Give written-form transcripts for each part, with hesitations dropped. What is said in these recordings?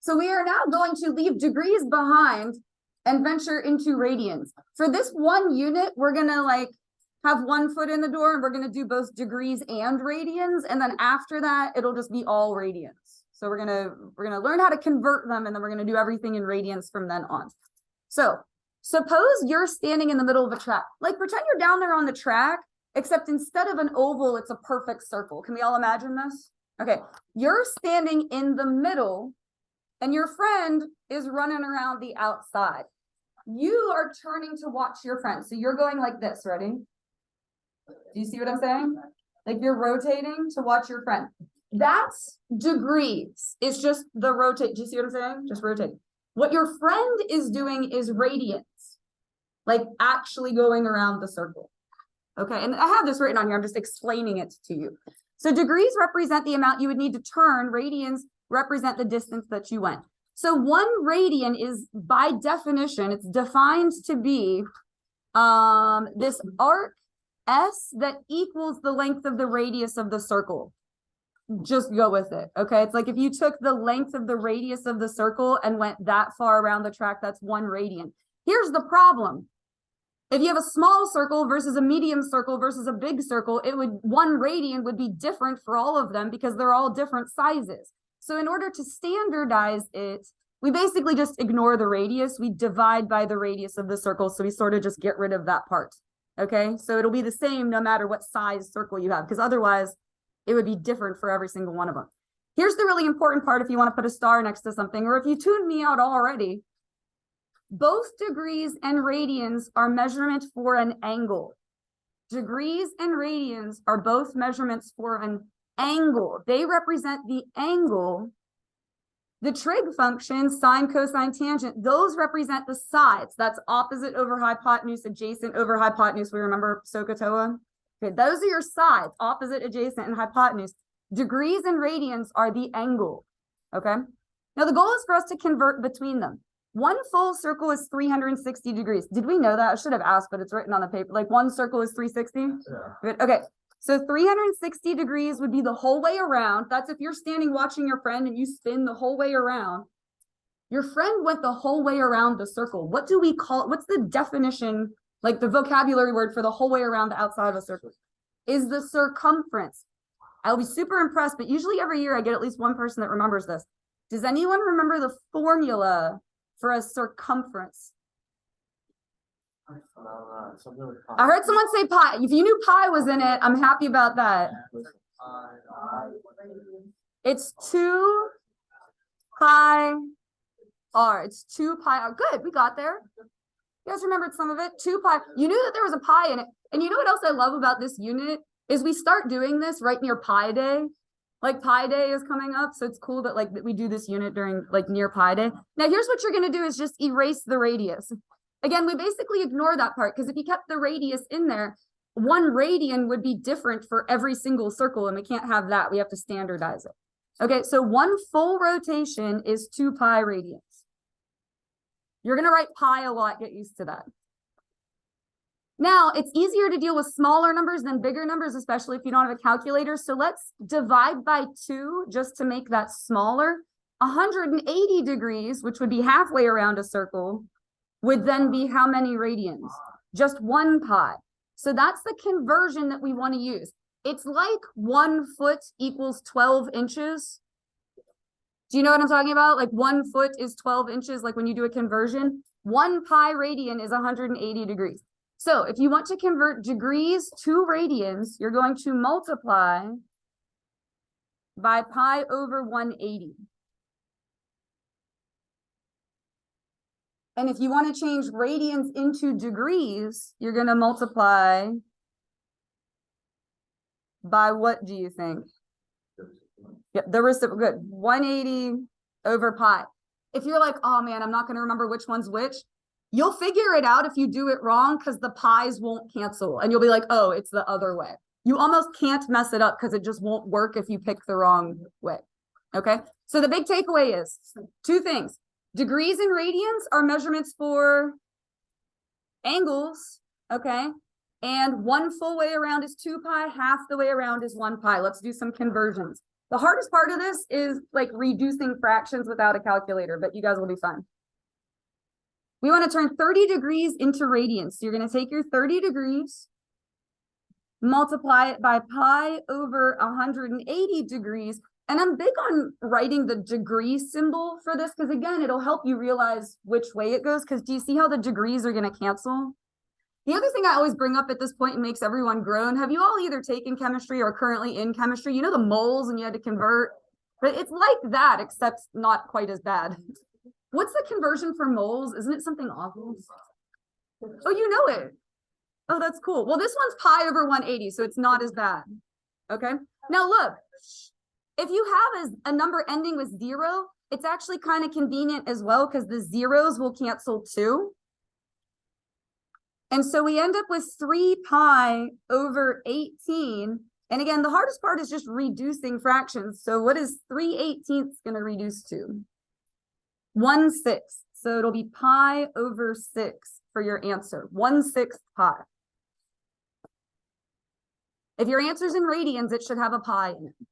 So we are now going to leave degrees behind and venture into radians. For this one unit, we're gonna like have 1 foot in the door and we're gonna do both degrees and radians. And then after that, it'll just be all radians. So we're gonna learn how to convert them, and then we're gonna do everything in radians from then on. So suppose you're standing in the middle of a track. Like pretend you're down there on the track, except instead of an oval, it's a perfect circle. Can we all imagine this? Okay, you're standing in the middle and your friend is running around the outside. You are turning to watch your friend. So you're going like this, ready? Do you see what I'm saying? Like you're rotating to watch your friend. That's degrees. It's just the rotate. Do you see what I'm saying? Just rotate. What your friend is doing is radians, like actually going around the circle. Okay, and I have this written on here. I'm just explaining it to you. So degrees represent the amount you would need to turn. Radians represent the distance that you went. So 1 radian is, by definition, it's defined to be this arc S that equals the length of the radius of the circle. Just go with it. Okay, it's like if you took the length of the radius of the circle and went that far around the track, that's 1 radian. Here's the problem. If you have a small circle versus a medium circle versus a big circle, 1 radian would be different for all of them because they're all different sizes. So in order to standardize it, we basically just ignore the radius. We divide by the radius of the circle. So we sort of just get rid of that part. Okay, so it'll be the same no matter what size circle you have, because otherwise it would be different for every single one of them. Here's the really important part if you want to put a star next to something, or if you tuned me out already. Both degrees and radians are measurement for an angle. Degrees and radians are both measurements for an angle. They represent the angle. The trig functions, sine, cosine, tangent, those represent the sides. That's opposite over hypotenuse, adjacent over hypotenuse. We remember SOHCAHTOA? Okay, those are your sides, opposite, adjacent, and hypotenuse. Degrees and radians are the angle, okay? Now the goal is for us to convert between them. 1 full circle is 360 degrees. Did we know that? I should have asked, but it's written on the paper. Like 1 circle is 360? Yeah. Okay, so 360 degrees would be the whole way around. That's if you're standing watching your friend and you spin the whole way around. Your friend went the whole way around the circle. What do we call it? What's the definition, like the vocabulary word for the whole way around the outside of a circle? Is the circumference. I'll be super impressed, but usually every year I get at least one person that remembers this. Does anyone remember the formula for a circumference? I heard someone say pi. If you knew pi was in it, I'm happy about that. It's 2 pi r. It's 2 pi r. Good, we got there. You guys remembered some of it? 2 pi. You knew that there was a pi in it. And you know what else I love about this unit is we start doing this right near Pi Day. Like Pi Day is coming up, so it's cool that like that we do this unit during like near Pi Day. Now here's what you're gonna do is just erase the radius. Again, we basically ignore that part because if you kept the radius in there, 1 radian would be different for every single circle, and we can't have that. We have to standardize it. Okay, so 1 full rotation is 2 pi radians. You're gonna write pi a lot, get used to that. Now, it's easier to deal with smaller numbers than bigger numbers, especially if you don't have a calculator. So let's divide by 2 just to make that smaller. 180 degrees, which would be halfway around a circle, would then be how many radians? Just 1 pi. So that's the conversion that we want to use. It's like 1 foot equals 12 inches. Do you know what I'm talking about? Like 1 foot is 12 inches, like when you do a conversion. 1 pi radian is 180 degrees. So if you want to convert degrees to radians, you're going to multiply by pi over 180. And if you want to change radians into degrees, you're going to multiply by what do you think? Yeah, the reciprocal. Good. 180 over pi. If you're like, oh man, I'm not going to remember which one's which, you'll figure it out if you do it wrong because the pi's won't cancel and you'll be like, oh, it's the other way. You almost can't mess it up because it just won't work if you pick the wrong way. Okay, so the big takeaway is 2 things. Degrees and radians are measurements for angles, okay? And 1 full way around is 2 pi, half the way around is 1 pi. Let's do some conversions. The hardest part of this is like reducing fractions without a calculator, but you guys will be fine. We want to turn 30 degrees into radians. So you're going to take your 30 degrees, multiply it by pi over 180 degrees. And I'm big on writing the degree symbol for this because, again, it'll help you realize which way it goes. Because do you see how the degrees are going to cancel? The other thing I always bring up at this point and makes everyone groan, have you all either taken chemistry or currently in chemistry? You know the moles and you had to convert? But it's like that, except not quite as bad. What's the conversion for moles? Isn't it something awful? Oh, you know it. Oh, that's cool. Well, this one's pi over 180, so it's not as bad. Okay. Now look, if you have a number ending with 0, it's actually kind of convenient as well because the zeros will cancel too. And so we end up with 3 pi over 18. And again, the hardest part is just reducing fractions. So what is 3/18 going to reduce to? 1/6. So it'll be pi over 6 for your answer. 1/6 pi. If your answer's in radians, it should have a pi in it.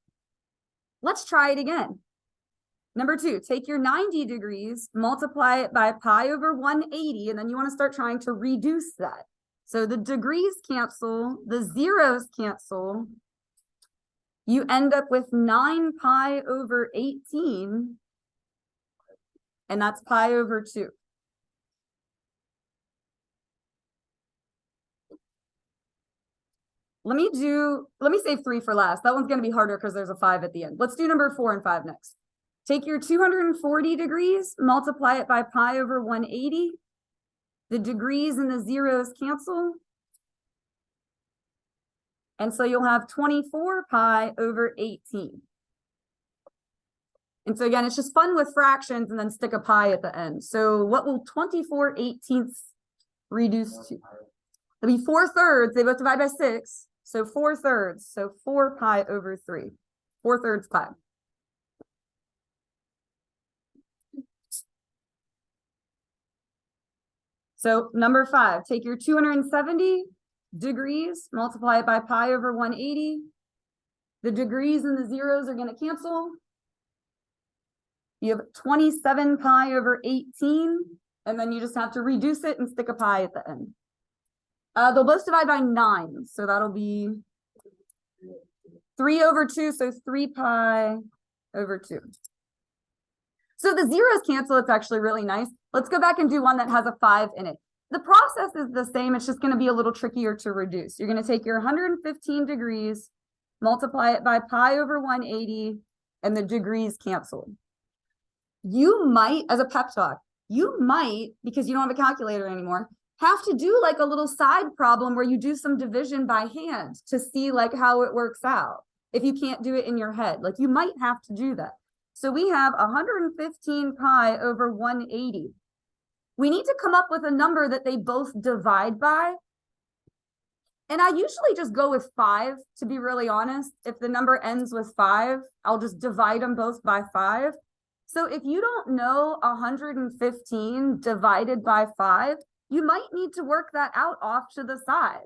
Let's try it again. Number 2, take your 90 degrees, multiply it by pi over 180, and then you want to start trying to reduce that. So the degrees cancel, the zeros cancel. You end up with 9 pi over 18, and that's pi over 2. Let me save 3 for last. That one's going to be harder because there's a 5 at the end. Let's do number 4 and 5 next. Take your 240 degrees, multiply it by pi over 180. The degrees and the zeros cancel. And so you'll have 24 pi over 18. And so again, it's just fun with fractions and then stick a pi at the end. So what will 24/18 reduce to? It'll be 4/3. They both divide by 6. So 4/3. So 4 pi over 3. 4/3 pi. So number 5, take your 270 degrees, multiply it by pi over 180. The degrees and the zeros are going to cancel. You have 27 pi over 18, and then you just have to reduce it and stick a pi at the end. They'll both divide by 9, so that'll be 3 over 2, so 3 pi over 2. So the zeros cancel, it's actually really nice. Let's go back and do one that has a 5 in it. The process is the same, it's just going to be a little trickier to reduce. You're going to take your 115 degrees, multiply it by pi over 180, and the degrees cancel. You might, as a pep talk, you might, because you don't have a calculator anymore, have to do like a little side problem where you do some division by hand to see like how it works out. If you can't do it in your head, like you might have to do that. So we have 115 pi over 180. We need to come up with a number that they both divide by. And I usually just go with 5, to be really honest. If the number ends with 5, I'll just divide them both by 5. So if you don't know 115 divided by 5, you might need to work that out off to the side.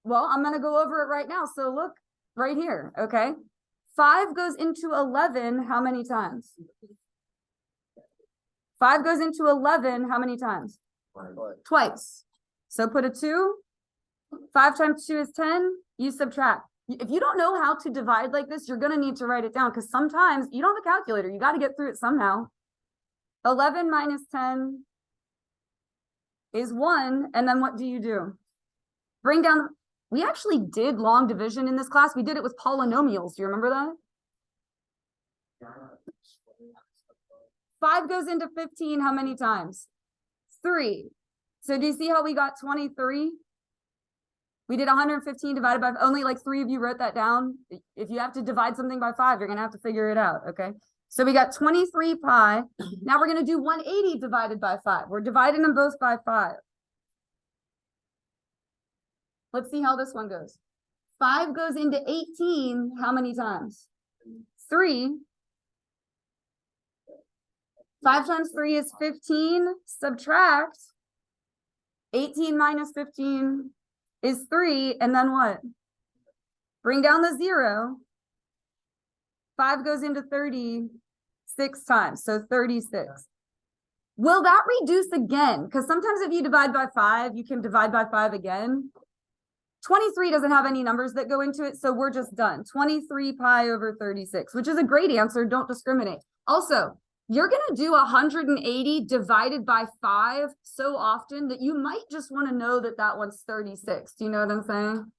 Well, I'm going to go over it right now. So look right here, okay? 5 goes into 11 how many times? 5 goes into 11 how many times? Twice. So put a 2. 5 times 2 is 10. You subtract. If you don't know how to divide like this, you're going to need to write it down because sometimes you don't have a calculator. You got to get through it somehow. 11 minus 10 is 1. And then what do you do? Bring down. We actually did long division in this class. We did it with polynomials. Do you remember that? 5 goes into 15 how many times? 3. So do you see how we got 23? We did 115 divided by, only like 3 of you wrote that down. If you have to divide something by 5, you're going to have to figure it out, okay? So we got 23 pi. Now we're going to do 180 divided by 5. We're dividing them both by 5. Let's see how this one goes. 5 goes into 18 how many times? 3. 5 times 3 is 15. Subtract. 18 minus 15 is 3. And then what? Bring down the 0. 5 goes into 36 times, so 36. Will that reduce again? Because sometimes if you divide by 5, you can divide by 5 again. 23 doesn't have any numbers that go into it, so we're just done. 23 pi over 36, which is a great answer. Don't discriminate. Also, you're going to do 180 divided by 5 so often that you might just want to know that that one's 36. Do you know what I'm saying?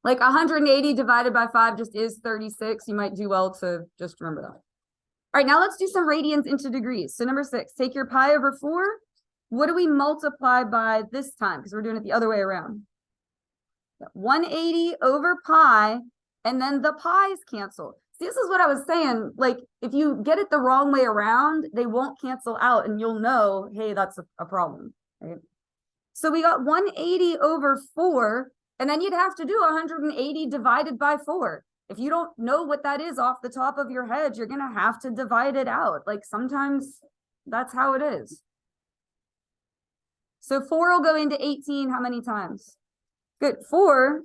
Like 180 divided by 5 just is 36. You might do well to just remember that. All right, now let's do some radians into degrees. So number 6, take your pi over 4. What do we multiply by this time? Because we're doing it the other way around. 180 over pi, and then the pi's cancel. See, this is what I was saying. Like, if you get it the wrong way around, they won't cancel out, and you'll know, hey, that's a problem. Right? So we got 180 over 4, and then you'd have to do 180 divided by 4. If you don't know what that is off the top of your head, you're going to have to divide it out. Like, sometimes that's how it is. So 4 will go into 18 how many times? Good. 4.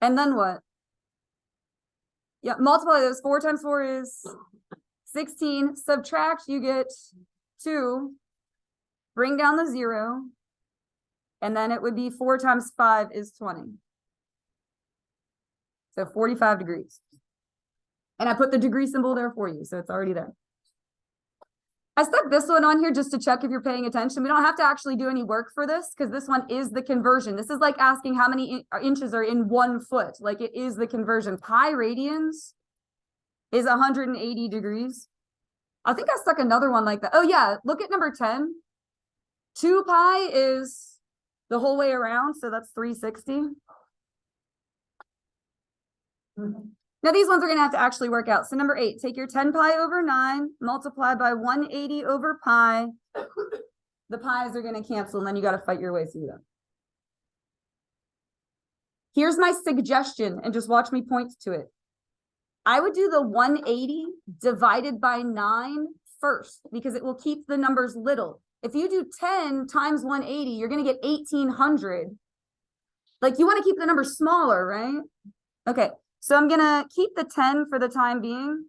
And then what? Yeah, multiply those. 4 times 4 is 16. Subtract, you get 2. Bring down the 0. And then it would be 4 times 5 is 20. So 45 degrees. And I put the degree symbol there for you, so it's already there. I stuck this one on here just to check if you're paying attention. We don't have to actually do any work for this because this one is the conversion. This is like asking how many inches are in 1 foot. Like, it is the conversion. Pi radians is 180 degrees. I think I stuck another one like that. Oh yeah, look at number 10. 2 pi is the whole way around, so that's 360. Now these ones are going to have to actually work out. So number 8, take your 10 pi over 9, multiply by 180 over pi. The pi's are going to cancel, and then you got to fight your way through them. Here's my suggestion, and just watch me point to it. I would do the 180 divided by 9 first, because it will keep the numbers little. If you do 10 times 180, you're going to get 1800. Like, you want to keep the number smaller, right? Okay. So I'm going to keep the 10 for the time being.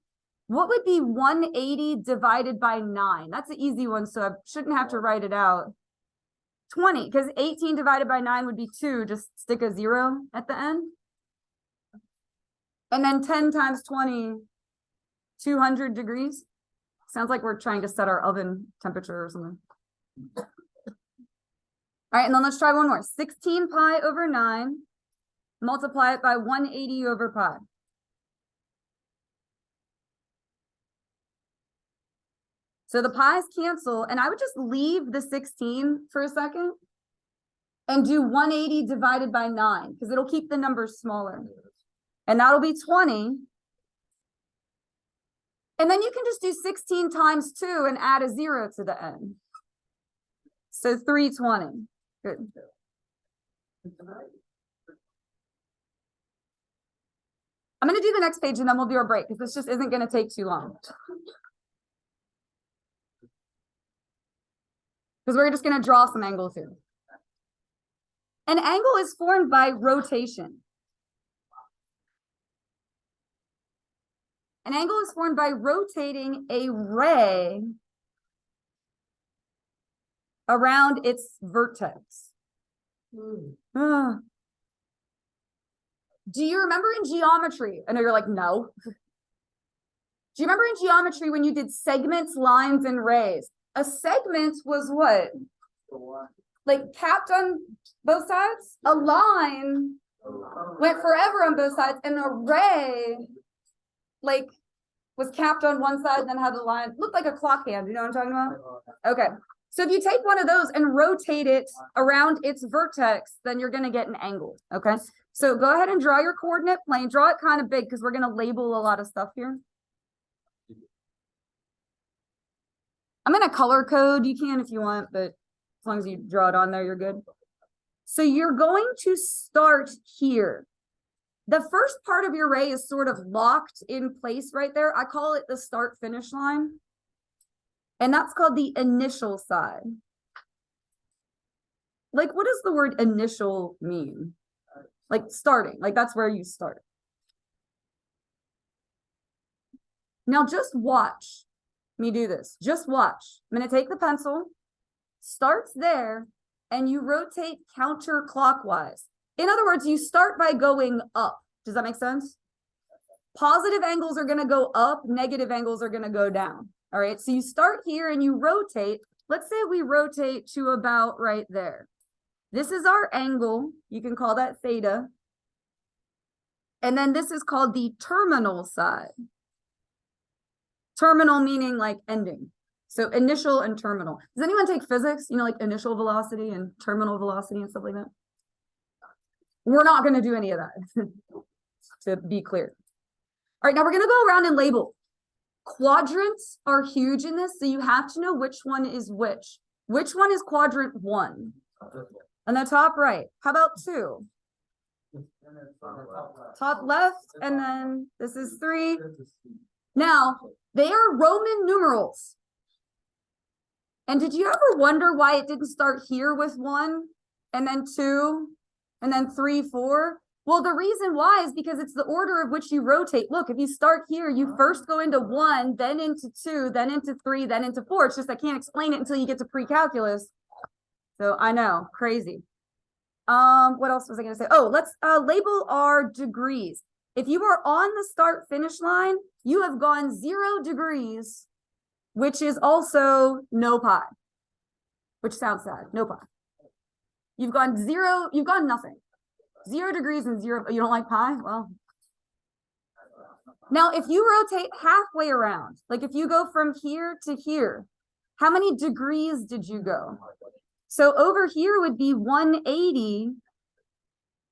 What would be 180 divided by 9? That's an easy one, so I shouldn't have to write it out. 20, because 18 divided by 9 would be 2. Just stick a 0 at the end. And then 10 times 20, 200 degrees. Sounds like we're trying to set our oven temperature or something. All right, and then let's try one more. 16 pi over 9. Multiply it by 180 over pi. So the pi's cancel, and I would just leave the 16 for a second and do 180 divided by 9, because it'll keep the numbers smaller. And that'll be 20. And then you can just do 16 times 2 and add a 0 to the end. So 320. Good. I'm going to do the next page and then we'll do our break, because this just isn't going to take too long. Because we're just going to draw some angles here. An angle is formed by rotation. An angle is formed by rotating a ray around its vertex. Do you remember in geometry? I know you're like, no. Do you remember in geometry when you did segments, lines, and rays? A segment was what? Like capped on both sides? A line went forever on both sides, and a ray like was capped on one side and then had a line. Looked like a clock hand. You know what I'm talking about? Okay. So if you take one of those and rotate it around its vertex, then you're going to get an angle. Okay. So go ahead and draw your coordinate plane. Draw it kind of big because we're going to label a lot of stuff here. I'm going to color code. You can if you want, but as long as you draw it on there, you're good. So you're going to start here. The first part of your ray is sort of locked in place right there. I call it the start finish line. And that's called the initial side. Like, what does the word initial mean? like starting, like that's where you start. Now just watch me do this. Just watch. I'm going to take the pencil, starts there, and you rotate counterclockwise. In other words, you start by going up. Does that make sense? Positive angles are going to go up, negative angles are going to go down. All right, so you start here and you rotate. Let's say we rotate to about right there. This is our angle. You can call that theta. And then this is called the terminal side. Terminal meaning like ending. So initial and terminal. Does anyone take physics? You know, like initial velocity and terminal velocity and stuff like that? We're not going to do any of that, to be clear. All right, now we're going to go around and label. Quadrants are huge in this, so you have to know which one is which. Which one is quadrant 1? On the top right. How about 2? Top left, and then this is 3. Now, they are Roman numerals. And did you ever wonder why it didn't start here with 1, and then 2, and then 3, 4? Well, the reason why is because it's the order of which you rotate. Look, if you start here, you first go into 1, then into 2, then into 3, then into 4. It's just I can't explain it until you get to pre-calculus. So I know, crazy. What else was I going to say? Oh, let's label our degrees. If you are on the start finish line, you have gone 0 degrees, which is also no pi, which sounds sad. No pi. You've gone 0, you've gone nothing. 0 degrees and 0. You don't like pi? Well, now if you rotate halfway around, like if you go from here to here, how many degrees did you go? So over here would be 180,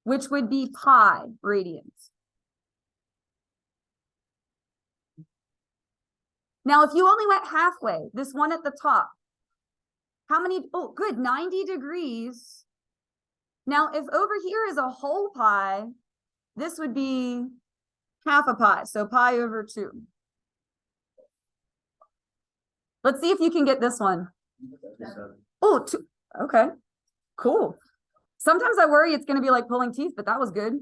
which would be pi radians. Now, if you only went halfway, this one at the top, how many? Oh, good, 90 degrees. Now, if over here is a whole pi, this would be half a pi, so pi over 2. Let's see if you can get this one. Oh, 2. Okay, cool. Sometimes I worry it's going to be like pulling teeth, but that was good.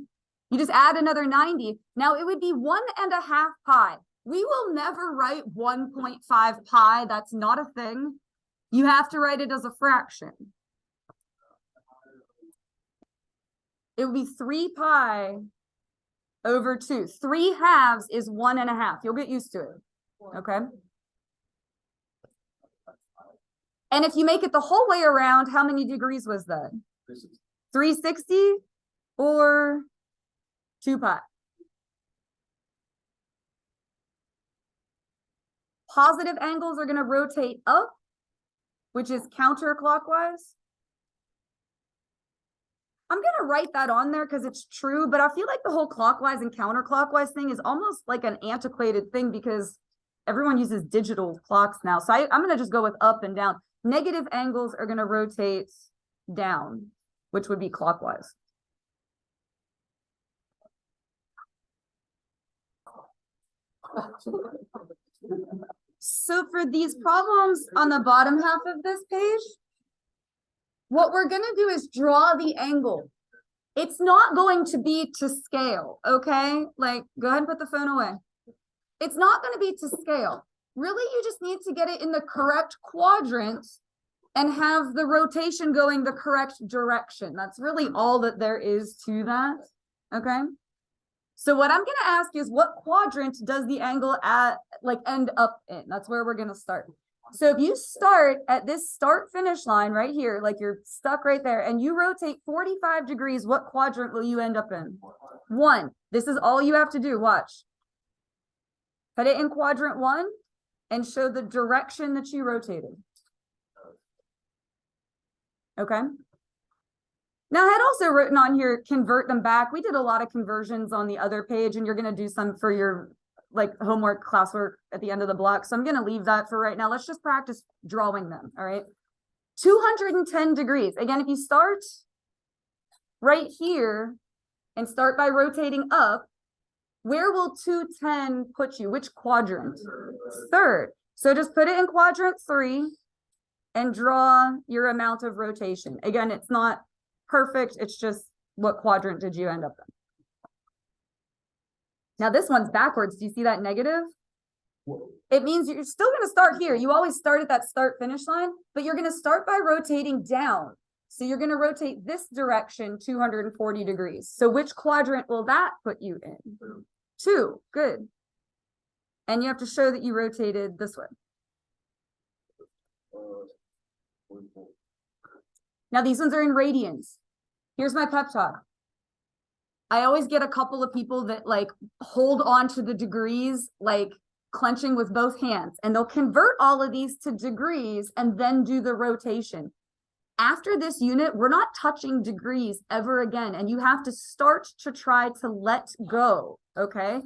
You just add another 90. Now, it would be 1.5 pi. We will never write 1.5 pi. That's not a thing. You have to write it as a fraction. It would be 3 pi over 2. 3 halves is 1.5. You'll get used to it. Okay. And if you make it the whole way around, how many degrees was that? 360 or 2 pi? Positive angles are going to rotate up, which is counterclockwise. I'm going to write that on there because it's true, but I feel like the whole clockwise and counterclockwise thing is almost like an antiquated thing because everyone uses digital clocks now. So I'm going to just go with up and down. Negative angles are going to rotate down, which would be clockwise. So for these problems on the bottom half of this page, what we're going to do is draw the angle. It's not going to be to scale, okay? Like, go ahead and put the phone away. It's not going to be to scale. Really, you just need to get it in the correct quadrant and have the rotation going the correct direction. That's really all that there is to that, okay? So what I'm going to ask is what quadrant does the angle end up in? That's where we're going to start. So if you start at this start finish line right here, like you're stuck right there, and you rotate 45 degrees, what quadrant will you end up in? 1. This is all you have to do. Watch. Put it in quadrant 1 and show the direction that you rotated. Okay. Now I had also written on here, convert them back. We did a lot of conversions on the other page, and you're going to do some for your like homework, classwork at the end of the block. So I'm going to leave that for right now. Let's just practice drawing them. All right. 210 degrees. Again, if you start right here and start by rotating up, where will 210 put you? Which quadrant? 3rd. So just put it in quadrant 3 and draw your amount of rotation. Again, it's not perfect. It's just What quadrant did you end up in? Now this one's backwards. Do you see that negative? It means you're still going to start here. You always start at that start finish line, but you're going to start by rotating down. So you're going to rotate this direction 240 degrees. So which quadrant will that put you in? 2. Good. And you have to show that you rotated this way. Now these ones are in radians. Here's my pep talk. I always get a couple of people that like hold on to the degrees, like clenching with both hands, and they'll convert all of these to degrees and then do the rotation. After this unit, we're not touching degrees ever again, and you have to start to try to let go, okay?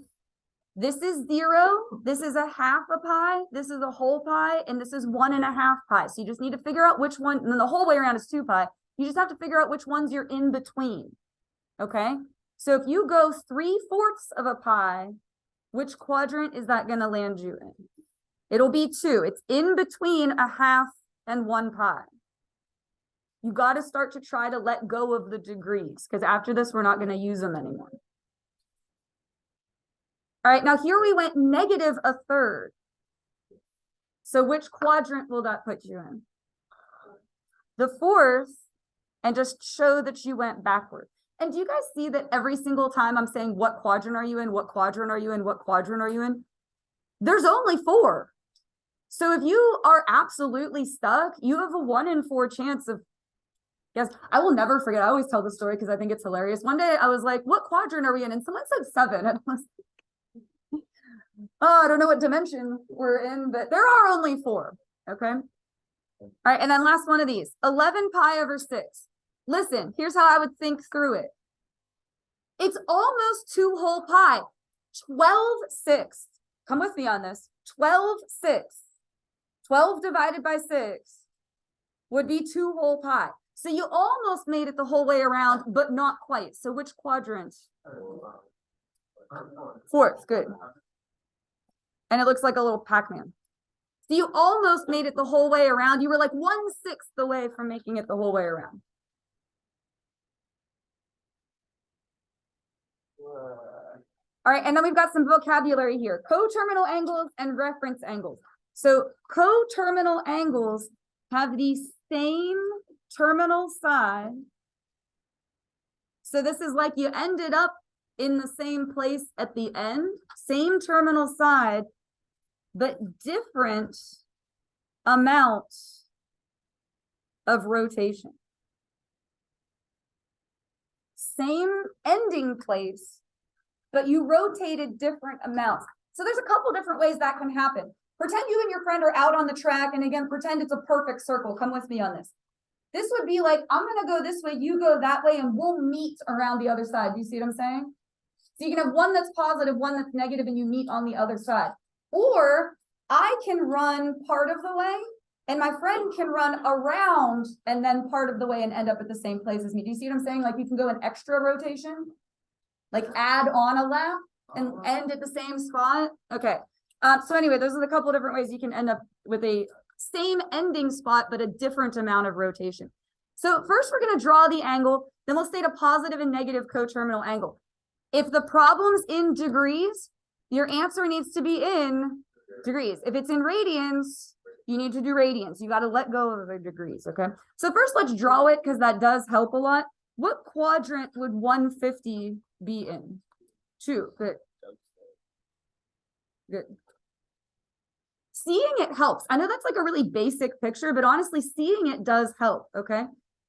This is 0, this is a half a pi, this is a whole pi, and this is 1.5 pi. So you just need to figure out which one, and then the whole way around is 2 pi. You just have to figure out which ones you're in between, okay? So if you go 3/4 of a pi, which quadrant is that going to land you in? It'll be 2. It's in between a half and 1 pi. You got to start to try to let go of the degrees, because after this, we're not going to use them anymore. All right, now here we went -1/3. So which quadrant will that put you in? The 4th, and just show that you went backward. And do you guys see that every single time I'm saying, what quadrant are you in? What quadrant are you in? What quadrant are you in? There's only 4. So if you are absolutely stuck, you have a 1 in 4 chance of, yes, I will never forget. I always tell the story because I think it's hilarious. One day I was like, what quadrant are we in? And someone said 7. And I was, oh, I don't know what dimension we're in, but there are only 4. Okay. All right. And then last one of these, 11 pi over 6. Listen, here's how I would think through it. It's almost 2 whole pi. 12/6. Come with me on this. 12/6. 12 divided by 6 would be 2 whole pi. So you almost made it the whole way around, but not quite. So which quadrant? 4th. Good. And it looks like a little Pac-Man. So you almost made it the whole way around. You were like 1/6 away from making it the whole way around. All right, and then we've got some vocabulary here. Coterminal angles and reference angles. So coterminal angles have the same terminal side. So this is like you ended up in the same place at the end, same terminal side, but different amount of rotation. Same ending place, but you rotated different amounts. So there's a couple different ways that can happen. Pretend you and your friend are out on the track, and again, pretend it's a perfect circle. Come with me on this. This would be like, I'm going to go this way, you go that way, and we'll meet around the other side. Do you see what I'm saying? So you can have one that's positive, one that's negative, and you meet on the other side. Or I can run part of the way, and my friend can run around and then part of the way and end up at the same place as me. Do you see what I'm saying? Like you can go an extra rotation, like add on a lap and end at the same spot. Okay. So anyway, those are the couple different ways you can end up with a same ending spot, but a different amount of rotation. So first we're going to draw the angle, then we'll state a positive and negative coterminal angle. If the problem's in degrees, your answer needs to be in degrees. If it's in radians, you need to do radians. You got to let go of the degrees, okay? So first let's draw it because that does help a lot. What quadrant would 150 be in? 2. Good. Good. Seeing it helps. I know that's like a really basic picture, but honestly, seeing it does help, okay?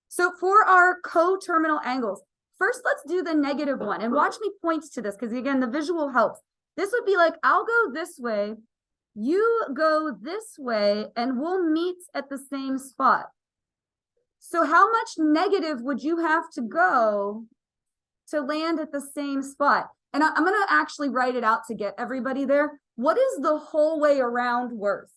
So for our coterminal angles, first let's do the negative one and watch me point to this because again, the visual helps. This would be like, I'll go this way, you go this way, and we'll meet at the same spot. So how much negative would you have to go to land at the same spot? And I'm going to actually write it out to get everybody there. What is the whole way around worth?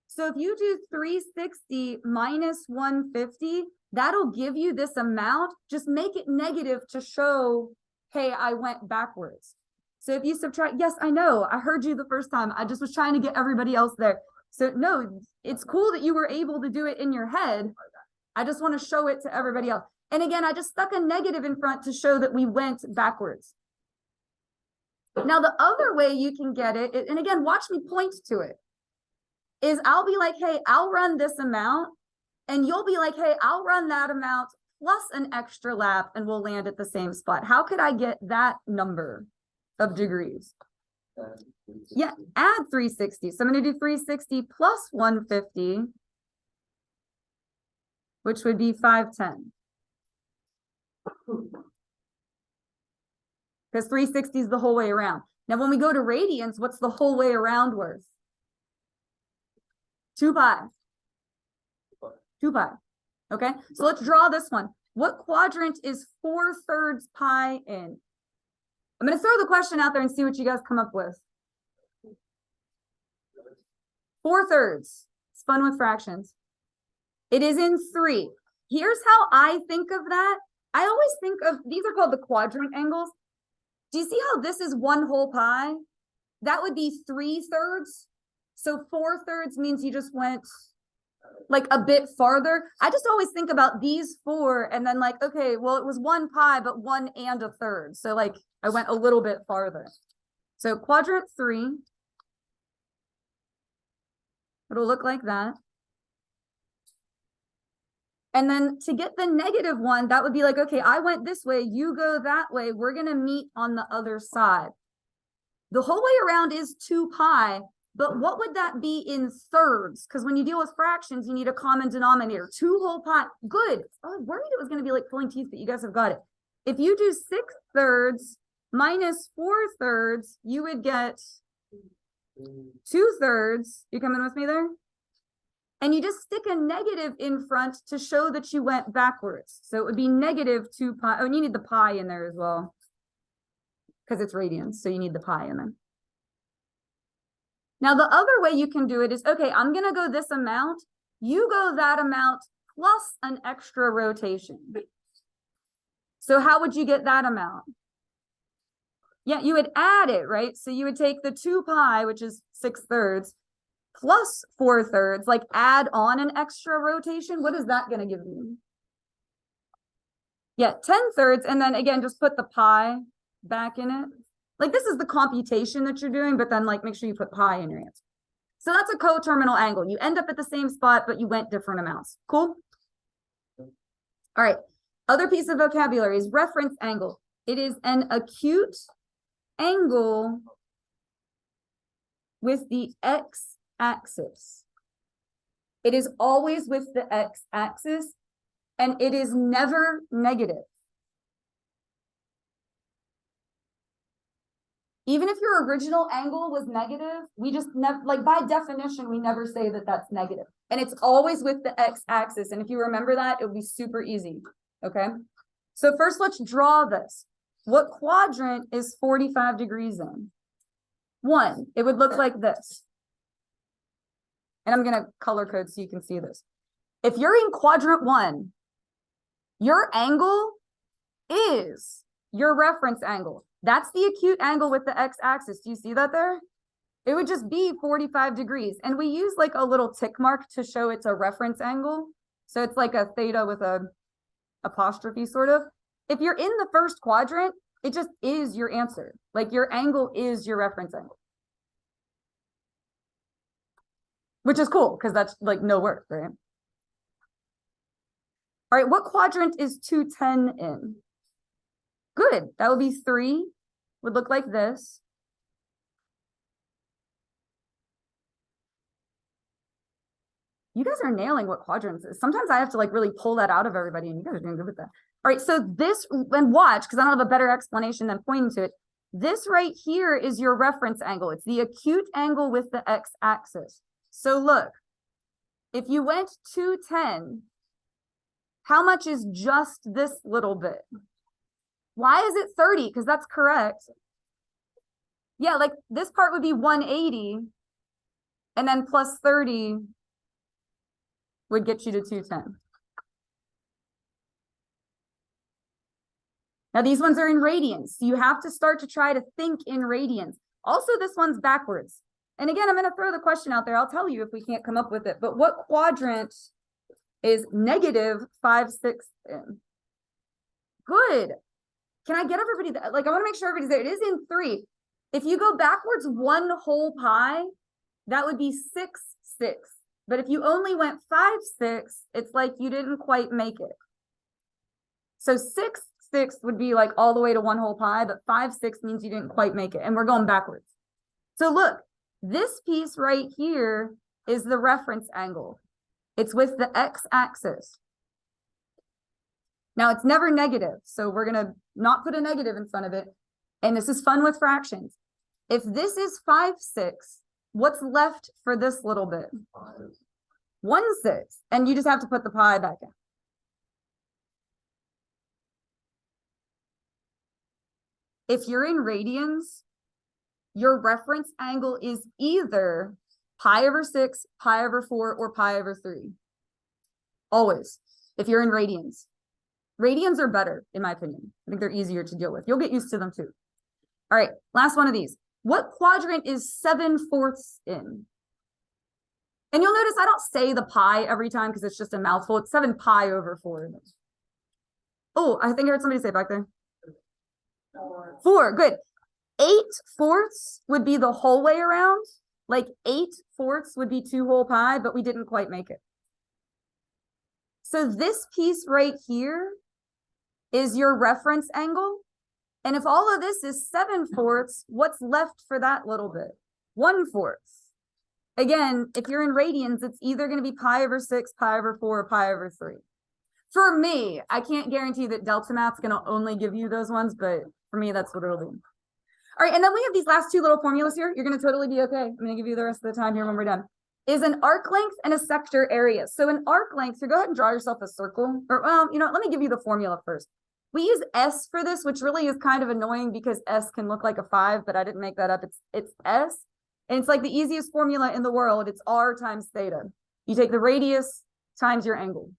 So if you do 360 minus 150, that'll give you this amount. Just make it negative to show, hey, I went backwards. So if you subtract, yes, I know, I heard you the first time. I just was trying to get everybody else there. So no, it's cool that you were able to do it in your head. I just want to show it to everybody else. And again, I just stuck a negative in front to show that we went backwards. Now, the other way you can get it, and again, watch me point to it, is I'll be like, hey, I'll run this amount. And you'll be like, hey, I'll run that amount plus an extra lap and we'll land at the same spot. How could I get that number of degrees? Yeah, add 360. So I'm going to do 360 plus 150, which would be 510. Because 360 is the whole way around. Now, when we go to radians, what's the whole way around worth? 2 pi. 2 pi. Okay, so let's draw this one. What quadrant is 4/3 pi in? I'm going to throw the question out there and see what you guys come up with. 4/3. It's fun with fractions. It is in 3. Here's how I think of that. I always think of, these are called the quadrant angles. Do you see how this is 1 whole pi? That would be 3/3. So 4/3 means you just went like a bit farther. I just always think about these 4 and then like, okay, well, it was 1 pi, but 1 and a third. So like I went a little bit farther. So quadrant 3, it'll look like that. And then to get the negative one, that would be like, okay, I went this way, you go that way. We're going to meet on the other side. The whole way around is 2 pi. But what would that be in thirds? Because when you deal with fractions, you need a common denominator. 2 whole pi. Good. I was worried it was going to be like pulling teeth, but you guys have got it. If you do 6/3 minus 4/3, you would get 2/3. You coming with me there? And you just stick a negative in front to show that you went backwards. So it would be negative 2 pi. Oh, and you need the pi in there as well, because it's radians. So you need the pi in there. Now, the other way you can do it is, okay, I'm going to go this amount. You go that amount plus an extra rotation. So how would you get that amount? Yeah, you would add it, right? So you would take the 2 pi, which is 6/3, plus 4/3, like add on an extra rotation. What is that going to give you? Yeah, 10/3. And then again, just put the pi back in it. Like this is the computation that you're doing, but then like make sure you put pi in your answer. So that's a coterminal angle. You end up at the same spot, but you went different amounts. Cool? All right. Other piece of vocabulary is reference angle. It is an acute angle with the x-axis. It is always with the x-axis, and it is never negative. Even if your original angle was negative, we just never, like by definition, we never say that that's negative. And it's always with the x-axis. And if you remember that, it would be super easy. Okay. So first, let's draw this. What quadrant is 45 degrees in? 1, it would look like this. And I'm going to color code so you can see this. If you're in quadrant 1, your angle is your reference angle. That's the acute angle with the x-axis. Do you see that there? It would just be 45 degrees. And we use like a little tick mark to show it's a reference angle. So it's like a theta with a apostrophe sort of. If you're in the first quadrant, it just is your answer. Like your angle is your reference angle. Which is cool because that's like no work, right? All right, what quadrant is 210 in? Good, that would be 3, would look like this. You guys are nailing what quadrants is. Sometimes I have to like really pull that out of everybody, and you guys are doing good with that. All right, so this, and watch, because I don't have a better explanation than pointing to it. This right here is your reference angle. It's the acute angle with the x-axis. So look, if you went 210, how much is just this little bit? Why is it 30? Because that's correct. Yeah, like this part would be 180, and then plus 30 would get you to 210. Now these ones are in radians. So you have to start to try to think in radians. Also, this one's backwards. And again, I'm going to throw the question out there. I'll tell you if we can't come up with it. But what quadrant is negative 5/6 in? Good. Can I get everybody that, like, I want to make sure everybody's there. It is in 3. If you go backwards 1 whole pi, that would be 6, 6. But if you only went 5, 6, it's like you didn't quite make it. So 6, 6 would be like all the way to 1 whole pi, but 5, 6 means you didn't quite make it. And we're going backwards. So look, this piece right here is the reference angle. It's with the x-axis. Now it's never negative, so we're gonna not put a negative in front of it. And this is fun with fractions. If this is 5, 6, what's left for this little bit? 1, 6. And you just have to put the pi back in. If you're in radians, your reference angle is either pi over 6, pi over 4, or pi over 3. Always, if you're in radians. Radians are better, in my opinion. I think they're easier to deal with. You'll get used to them too. All right, last one of these. What quadrant is 7/4 in? And you'll notice I don't say the pi every time because it's just a mouthful. It's 7 pi over 4. Oh, I think I heard somebody say back there. 4, good. 8/4 would be the whole way around. Like 8/4 would be 2 whole pi, but we didn't quite make it. So this piece right here is your reference angle. And if all of this is 7/4, what's left for that little bit? 1/4. Again, if you're in radians, it's either going to be pi over 6, pi over 4, or pi over 3. For me, I can't guarantee that Delta Math's going to only give you those ones, but for me, that's what it'll be. All right, and then we have these last 2 little formulas here. You're going to totally be okay. I'm going to give you the rest of the time here when we're done. Is an arc length and a sector area. So an arc length, so go ahead and draw yourself a circle. Or, well, you know, let me give you the formula first. We use S for this, which really is kind of annoying because S can look like a 5, but I didn't make that up. It's S. And it's like the easiest formula in the world. It's R times theta. You take the radius times your angle.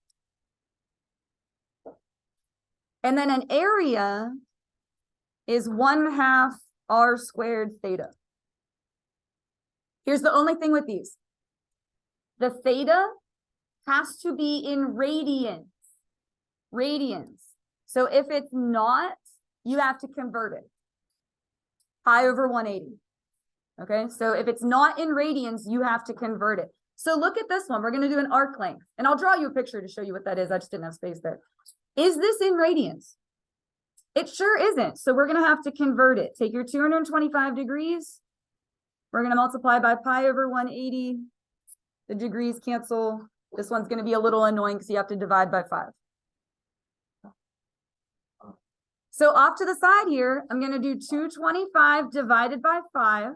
And then an area is 1/2 R squared theta. Here's the only thing with these. The theta has to be in radians. Radians. So if it's not, you have to convert it. Pi over 180. Okay, so if it's not in radians, you have to convert it. So look at this one. We're going to do an arc length. And I'll draw you a picture to show you what that is. I just didn't have space there. Is this in radians? It sure isn't. So we're going to have to convert it. Take your 225 degrees. We're going to multiply by pi over 180. The degrees cancel. This one's going to be a little annoying because you have to divide by 5. So off to the side here, I'm going to do 225 divided by 5.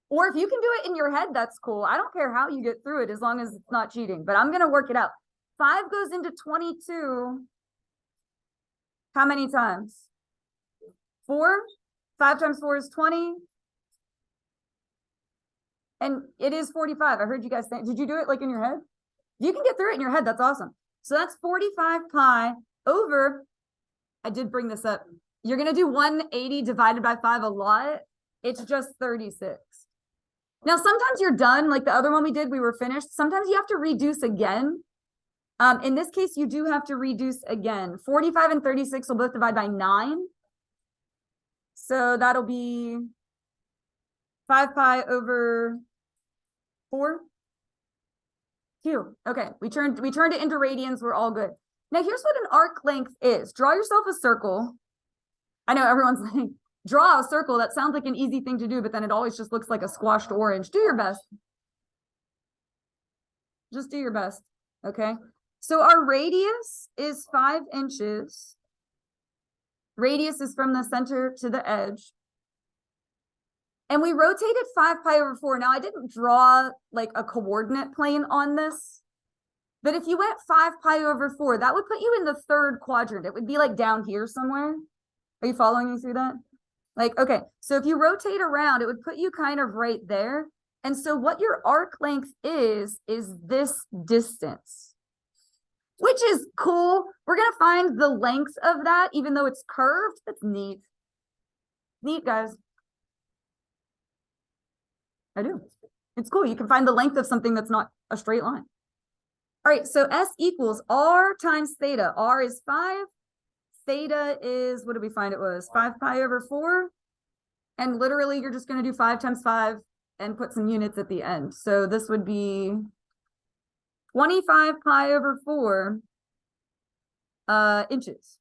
Or if you can do it in your head, that's cool. I don't care how you get through it as long as it's not cheating, but I'm going to work it out. 5 goes into 22. How many times? 4? 5 times 4 is 20. And it is 45. I heard you guys think, did you do it like in your head? You can get through it in your head. That's awesome. So that's 45 pi over, I did bring this up. You're going to do 180 divided by 5 a lot. It's just 36. Now, sometimes you're done. Like the other one we did, we were finished. Sometimes you have to reduce again. In this case, you do have to reduce again. 45 and 36 will both divide by 9. So that'll be 5 pi over 4. Q. Okay, we turned it into radians. We're all good. Now here's what an arc length is. Draw yourself a circle. I know everyone's like, draw a circle. That sounds like an easy thing to do, but then it always just looks like a squashed orange. Do your best. Just do your best. Okay. So our radius is 5 inches. Radius is from the center to the edge. And we rotated 5 pi over 4. Now I didn't draw like a coordinate plane on this, but if you went 5 pi over 4, that would put you in the 3rd quadrant. It would be like down here somewhere. Are you following me through that? Like, okay, so if you rotate around, it would put you kind of right there. And so what your arc length is this distance, which is cool. We're going to find the length of that, even though it's curved. That's neat. Neat, guys. I do. It's cool. You can find the length of something that's not a straight line. All right, so S equals R times theta. R is 5, theta is, what did we find it was? 5 pi over 4. And literally you're just going to do 5 times 5 and put some units at the end. So this would be 25 pi over 4 inches.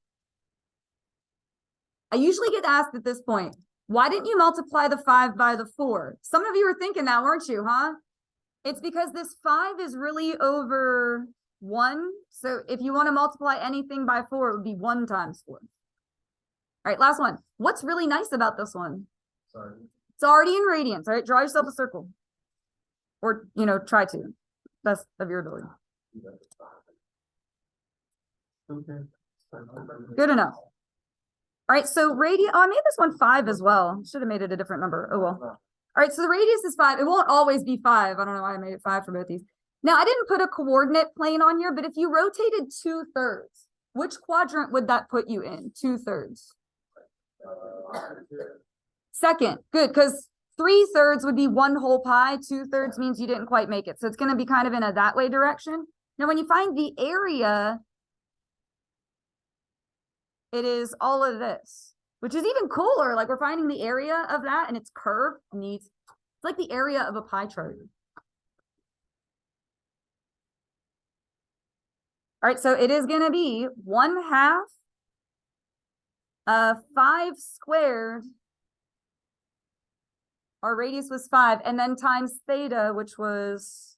I usually get asked at this point, why didn't you multiply the 5 by the 4? Some of you were thinking that, weren't you, huh? It's because this 5 is really over 1. So if you want to multiply anything by 4, it would be 1 times 4. All right, last one. What's really nice about this one? Sorry. It's already in radians. All right, draw yourself a circle. Or, try to. Best of your ability. Okay. Good enough. All right, so radius, I made this one 5 as well. Should have made it a different number. Oh, well. All right, so the radius is 5. It won't always be 5. I don't know why I made it 5 for both these. Now, I didn't put a coordinate plane on here, but if you rotated 2/3, which quadrant would that put you in? 2/3. Second, good, because 3/3 would be 1 whole pi. 2/3 means you didn't quite make it. So it's going to be kind of in a that way direction. Now, when you find the area, it is all of this, which is even cooler. Like we're finding the area of that and it's curved. Neat. It's like the area of a pie chart. All right, so it is going to be 1/2 of 5 squared. Our radius was 5, and then times theta, which was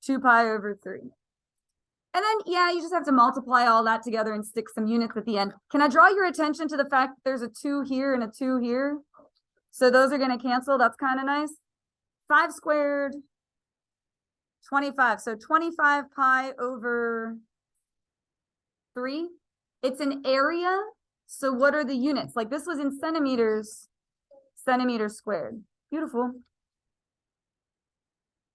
2 pi over 3. And then, yeah, you just have to multiply all that together and stick some units at the end. Can I draw your attention to the fact that there's a 2 here and a 2 here? So those are going to cancel. That's kind of nice. 5 squared, 25. So 25 pi over 3. It's an area. So what are the units? Like this was in centimeters squared. Beautiful.